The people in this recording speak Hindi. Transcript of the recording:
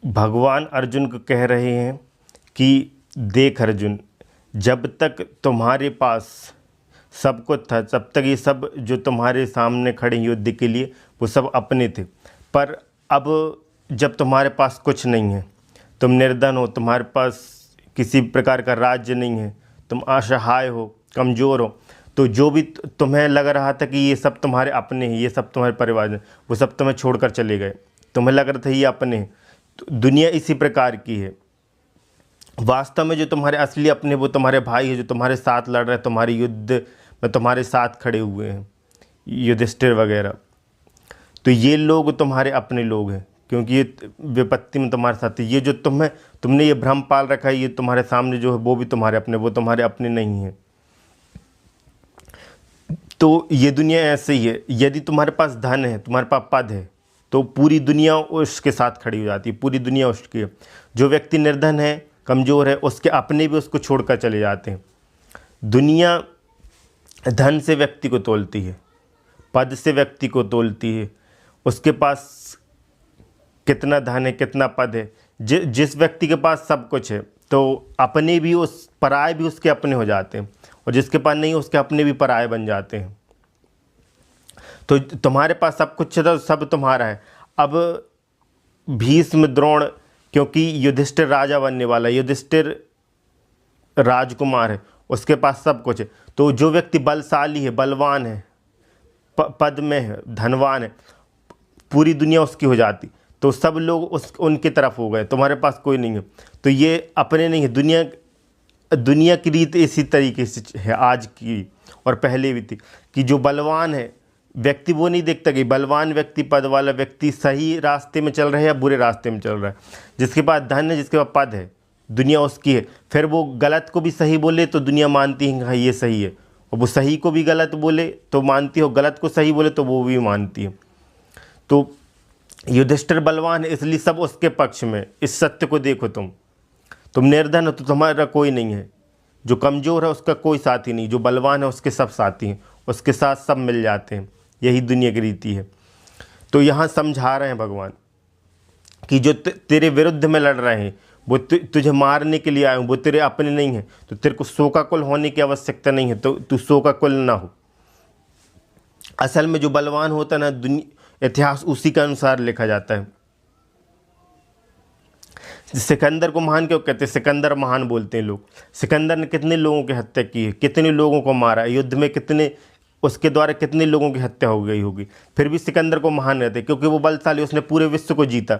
भगवान अर्जुन को कह रहे हैं कि देख अर्जुन, जब तक तुम्हारे पास सब कुछ था तब तक ये सब जो तुम्हारे सामने खड़े युद्ध के लिए वो सब अपने थे। पर अब जब तुम्हारे पास कुछ नहीं है, तुम निर्धन हो, तुम्हारे पास किसी प्रकार का राज्य नहीं है, तुम असहाय हो, कमज़ोर हो, तो जो भी तुम्हें लग रहा था कि ये सब तुम्हारे अपने हैं, ये सब तुम्हारे परिवार हैं, वो सब तुम्हें छोड़कर चले गए। तुम्हें लग रहा था ये अपने हैं। तो दुनिया इसी प्रकार की है। वास्तव में जो तुम्हारे असली अपने वो तुम्हारे भाई है, जो तुम्हारे साथ लड़ रहे हैं, तुम्हारे युद्ध में तुम्हारे साथ खड़े हुए हैं, युधिष्ठिर वगैरह। तो ये लोग तुम्हारे अपने लोग हैं, क्योंकि ये विपत्ति में तुम्हारे साथ है। ये जो तुमने ये भ्रम पाल रखा है, ये तुम्हारे सामने जो है वो भी तुम्हारे अपने, वो तुम्हारे अपने नहीं हैं। तो ये दुनिया ऐसे ही है। यदि तुम्हारे पास धन है, तुम्हारे पास पद है, तो पूरी दुनिया उसके साथ खड़ी हो जाती है, पूरी दुनिया उसकी है। जो व्यक्ति निर्धन है, कमज़ोर है, उसके अपने भी उसको छोड़कर चले जाते हैं। दुनिया धन से व्यक्ति को तोलती है, पद से व्यक्ति को तोलती है, उसके पास कितना धन है, कितना पद है। जिस व्यक्ति के पास सब कुछ है तो अपने भी उस पराये भी उसके अपने हो जाते हैं, और जिसके पास नहीं उसके अपने भी पराये बन जाते हैं। तो तुम्हारे पास सब कुछ है तो सब तुम्हारा है। अब भीष्म, द्रोण, क्योंकि युधिष्ठिर राजा बनने वाला है, युधिष्ठिर राजकुमार है, उसके पास सब कुछ है। तो जो व्यक्ति बलशाली है, बलवान है, पद में है, धनवान है, पूरी दुनिया उसकी हो जाती। तो सब लोग उनकी तरफ हो गए, तुम्हारे पास कोई नहीं है। तो ये अपने नहीं है। दुनिया की रीत इसी तरीके से है आज की, और पहले भी थी, कि जो बलवान है व्यक्ति वो नहीं देखता कि बलवान व्यक्ति, पद वाला व्यक्ति सही रास्ते में चल रहा है या बुरे रास्ते में चल रहा है। जिसके पास धन है, जिसके पास पद है, दुनिया उसकी है। फिर वो गलत को भी सही बोले तो दुनिया मानती है हाँ ये सही है, और वो सही को भी गलत बोले तो मानती हो, गलत को सही बोले तो वो भी मानती है। तो युधिष्ठिर बलवान है, इसलिए सब उसके पक्ष में। इस सत्य को देखो, तुम निर्धन हो तो तुम्हारा कोई नहीं है, जो कमज़ोर है उसका कोई साथी नहीं, जो बलवान है उसके सब साथी हैं, उसके साथ सब मिल जाते हैं। यही दुनिया की रीति है। तो यहाँ समझा रहे हैं भगवान कि जो तेरे विरुद्ध में लड़ रहे हैं वो तुझे मारने के लिए आए, वो तेरे अपने नहीं हैं। तो तेरे को शोकाकुल होने की आवश्यकता नहीं है, तो तू शोकाकुल ना हो। असल में जो बलवान होता है ना, इतिहास उसी के अनुसार लिखा जाता है। सिकंदर को महान क्यों कहते हैं? सिकंदर महान बोलते हैं लोग। सिकंदर ने कितने लोगों की हत्या की है, कितने लोगों को मारा, युद्ध में कितने, उसके द्वारा कितने लोगों की हत्या हो गई होगी, फिर भी सिकंदर को महान रहते, क्योंकि वो बलशाली, उसने पूरे विश्व को जीता।